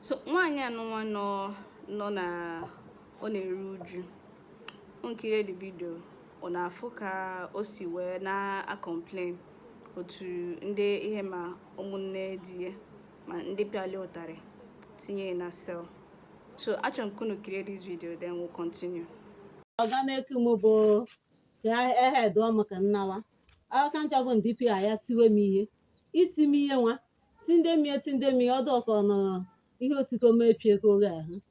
So nwaanyị anụnwa nọ na ọ na-eru uju. Nkiri the video ọ na-afụ ka o si wee na-complain otu ndị ihe ma ụmụnne di ya ma ndị pịali ụtarị tinye na cell. So achọrọ m kunu create this video, then we'll continue. Organic mubo ya ehe do maka nnawa aka nchago ndipi aya tiwe mi ihe itimi ihe nwa tinde mi odoko no ihe otiko mepie ko ga ahụ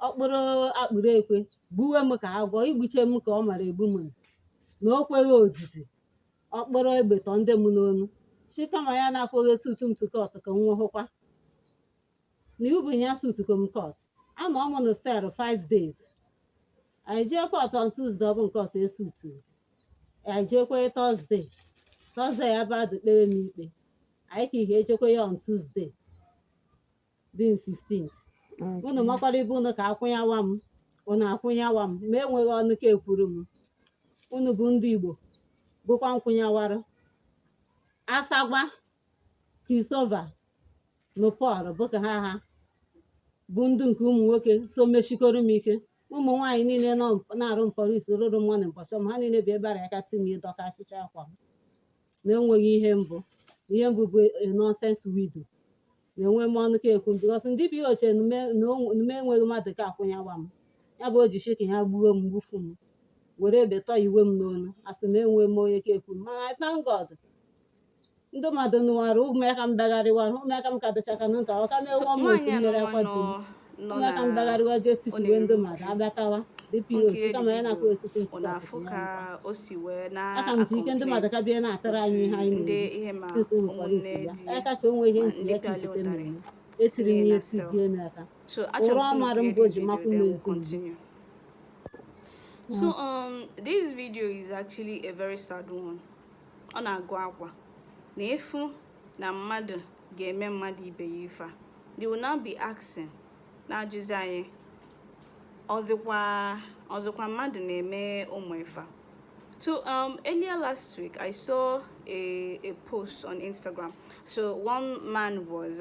okporo akpụrụ ekwe buwe m ka agwọ igbuche m ka ọ mara egbu m na okweghị odidi okporo egbe to ndị m n'onu chikama ya na-akwụghị sutu m tukọt ka nwa hụkwa na ubunya sutu kom kot anọ m na sel 5 days. I je court on Tuesday of court a suit. I je Thursday. Thursday about the pay me. I can hear you on Tuesday, being 15th. When the Makari Buna Kakuya Wam, on Akuya Wam, may we on the Cape Purum. Unu Bundibo, Bukan Kunyawara. Asagwa, Kisova, no part, Bokaha, Bundun Kum working, so Meshikoru Mike. Ụmụ nwaanyị niile na-arụ mkpọrisi rụrụ mmanụ mkpọchọm ha niile bi ebara aka timi dọka achịcha akwa m na-enweghị ihe mbụ bụ nonsense widow na-enwe m ọnụ ka ekwu because ndị bi oche nume enweghị mmadụ ka akwụnyawa m ya bụ o ji shiki ha gbuo m gbufu m were ebe tọọ iwe m n'onu asị na enwe m onye ka ekwu mana I thank God ndị mmadụ nụwara ụmụaka m bagharịwara ụmụaka m ka dịchaka na nta ọka mewe ọmụ otu mmere akwa di m ụmụaka m bagharịwa je tifuwe ndị mmadụ abịakawa DPO kama ya na-akwa osisi ntụtụ aka m ji ike ndị mmadụ ka bịa na-atara anyị ihe anyị mere kacha onwe ihe nji ya ka ikite mmemme etiri m ihe tijie m aka ụrụ ọmarụ mbụ ji makwụ m ezi. So this video is actually a very sad one. Ọ na-agụ akwa na efu na mmadụ ga-eme mmadụ ibe ya ife a. They will now be asking na-ajụzi anyị ọzọkwa mmadụ na-eme ụmụ ife. So earlier last week I saw a post on Instagram. So one man was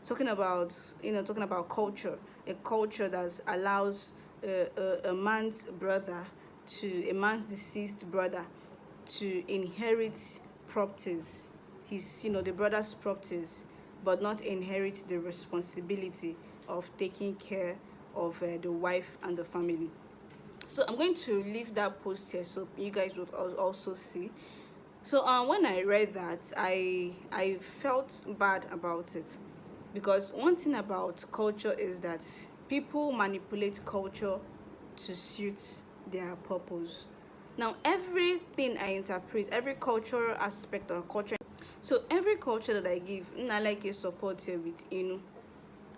talking about culture, a culture that allows a man's deceased brother to inherit properties, the brother's properties, but not inherit the responsibility of taking care of the wife and the family. So I'm going to leave that post here so you guys would also see. So when I read that, I felt bad about it, because one thing about culture is that people manipulate culture to suit their purpose. Now everything I interpret, every cultural aspect of culture, so every culture that I give, I like a support here with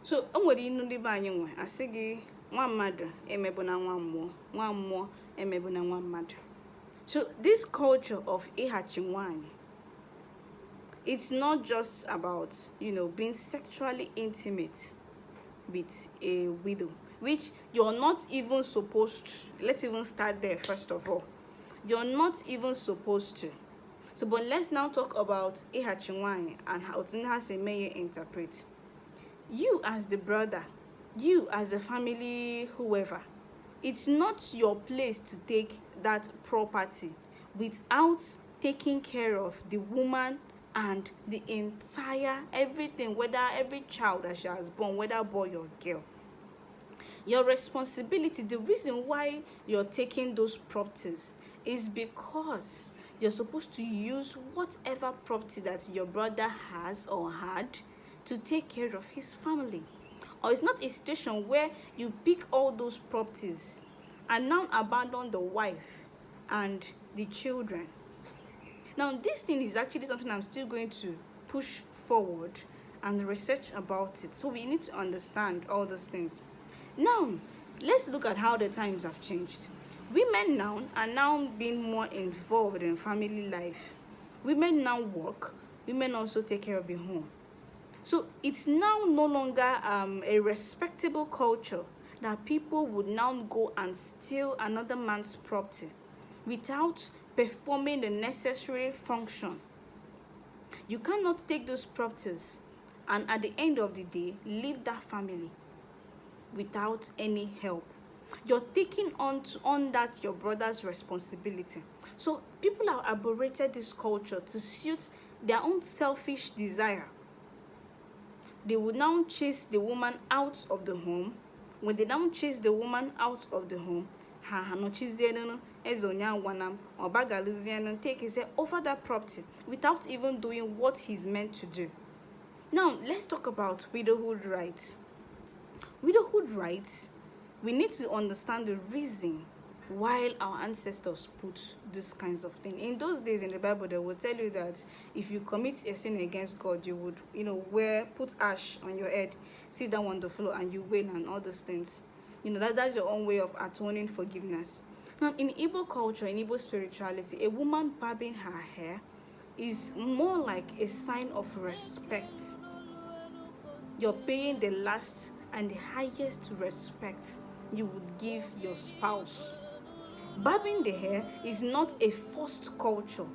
so onwere inu ndị be anyị nwe asị gị nwa mmadụ emebu na nwa mmụọ emebu na nwa mmadụ. So this culture of ịhachi nwaanyị, it's not just about being sexually intimate with a widow, which you're not even supposed to. Let's even start there first of all. You're not even supposed to. So but let's now talk about ịhachi nwaanyị and how to has a may interpret. You as the brother, you as the family, whoever, it's not your place to take that property without taking care of the woman and the entire everything, whether every child that she has born, whether boy or girl. Your responsibility, the reason why you're taking those properties is because you're supposed to use whatever property that your brother has or had to take care of his family. Or it's not a situation where you pick all those properties and now abandon the wife and the children. Now this thing is actually something I'm still going to push forward and research about it, so we need to understand all those things. Now let's look at how the times have changed. Women now are now being more involved in family life. Women now work, women also take care of the home. So it's now no longer a respectable culture that people would now go and steal another man's property without performing the necessary function. You cannot take those properties and at the end of the day leave that family without any help. You're taking on that your brother's responsibility. So people have aberrated this culture to suit their own selfish desire. They would now chase the woman out of the home. When they now chase the woman out of the home, ha nochizienu ezonya wanam obagalizienu take his over that property without even doing what he's meant to do. Now let's talk about widowhood rights. Widowhood rights, we need to understand the reason why our ancestors put these kinds of things. In those days in the Bible, they will tell you that if you commit a sin against God, you would, put ash on your head, sit down on the floor, and you wail and all those things. That's your own way of atoning forgiveness. Now, in Igbo culture, in Igbo spirituality, a woman barbing her hair is more like a sign of respect. You're paying the last and the highest respect you would give your spouse. Barbing the hair is not a forced culture.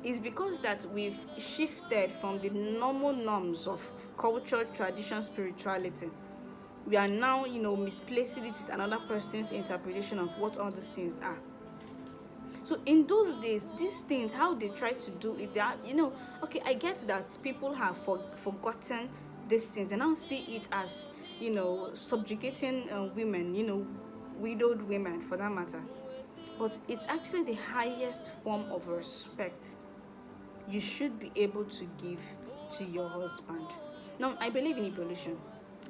It's because that we've shifted from the normal norms of culture, tradition, spirituality. We are now, misplacing it with another person's interpretation of what all these things are. So in those days, these things, how they try to do it, they are, I get that people have forgotten these things and now see it as, subjugating women, widowed women for that matter. But it's actually the highest form of respect you should be able to give to your husband. Now, I believe in evolution.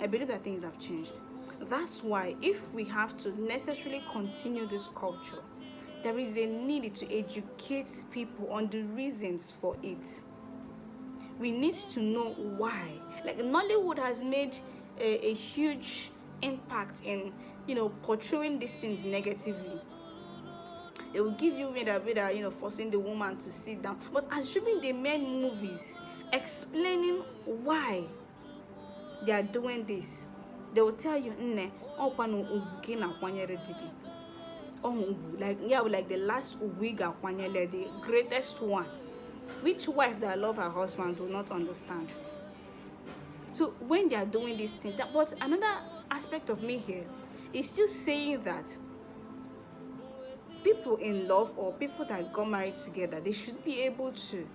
I believe that things have changed. That's why if we have to necessarily continue this culture, there is a need to educate people on the reasons for it. We need to know why. Like Nollywood has made a huge impact in, portraying these things negatively. They will give you whether forcing the woman to sit down. But assuming they made movies explaining why they are doing this, they will tell you, like the last uwiga kwanyele, the greatest one. Which wife that love her husband will not understand? So when they are doing this thing, but another aspect of me here is still saying that people in love or people that got married together, they should be able to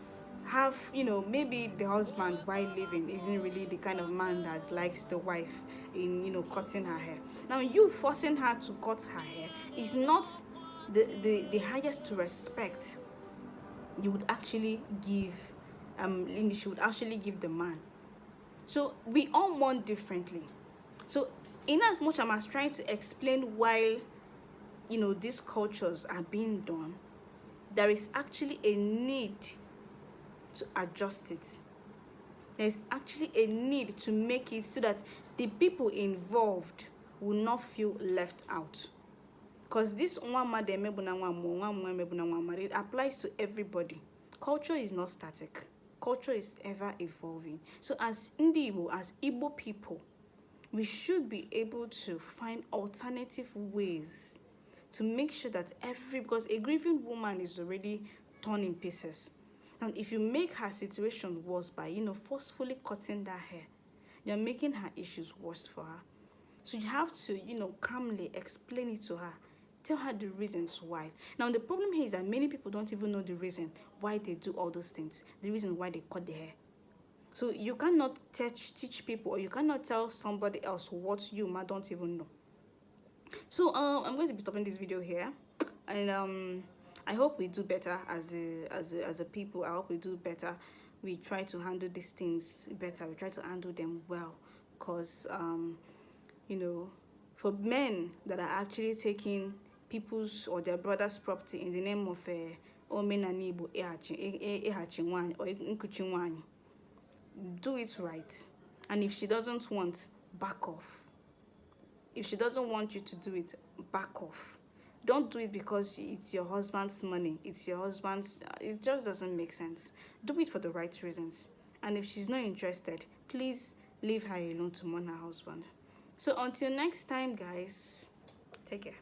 have, maybe the husband while living isn't really the kind of man that likes the wife in, cutting her hair. Now, you forcing her to cut her hair is not the highest respect you would actually give, she would actually give the man. So we all mourn differently. So in as much as I was trying to explain why these cultures are being done, there is actually a need to adjust it. There's actually a need to make it so that the people involved will not feel left out. Because this it applies to everybody. Culture is not static. Culture is ever evolving. So as Igbo, as Igbo people, we should be able to find alternative ways to make sure that because a grieving woman is already torn in pieces. And if you make her situation worse by, forcefully cutting that hair, you're making her issues worse for her. So you have to, calmly explain it to her. Tell her the reasons why. Now, the problem here is that many people don't even know the reason why they do all those things, the reason why they cut the hair. So you cannot teach people, or you cannot tell somebody else what you don't even know. So I'm going to be stopping this video here, and I hope we do better as a people. I hope we do better. We try to handle these things better. We try to handle them well, because for men that are actually taking people's or their brother's property in the name of omenanibo or nkuchinwani, do it right. And if she doesn't want, back off. If she doesn't want you to do it, back off. Don't do it because it's your husband's money. It's your husband's. It just doesn't make sense. Do it for the right reasons. And if she's not interested, please leave her alone to mourn her husband. So until next time, guys, take care.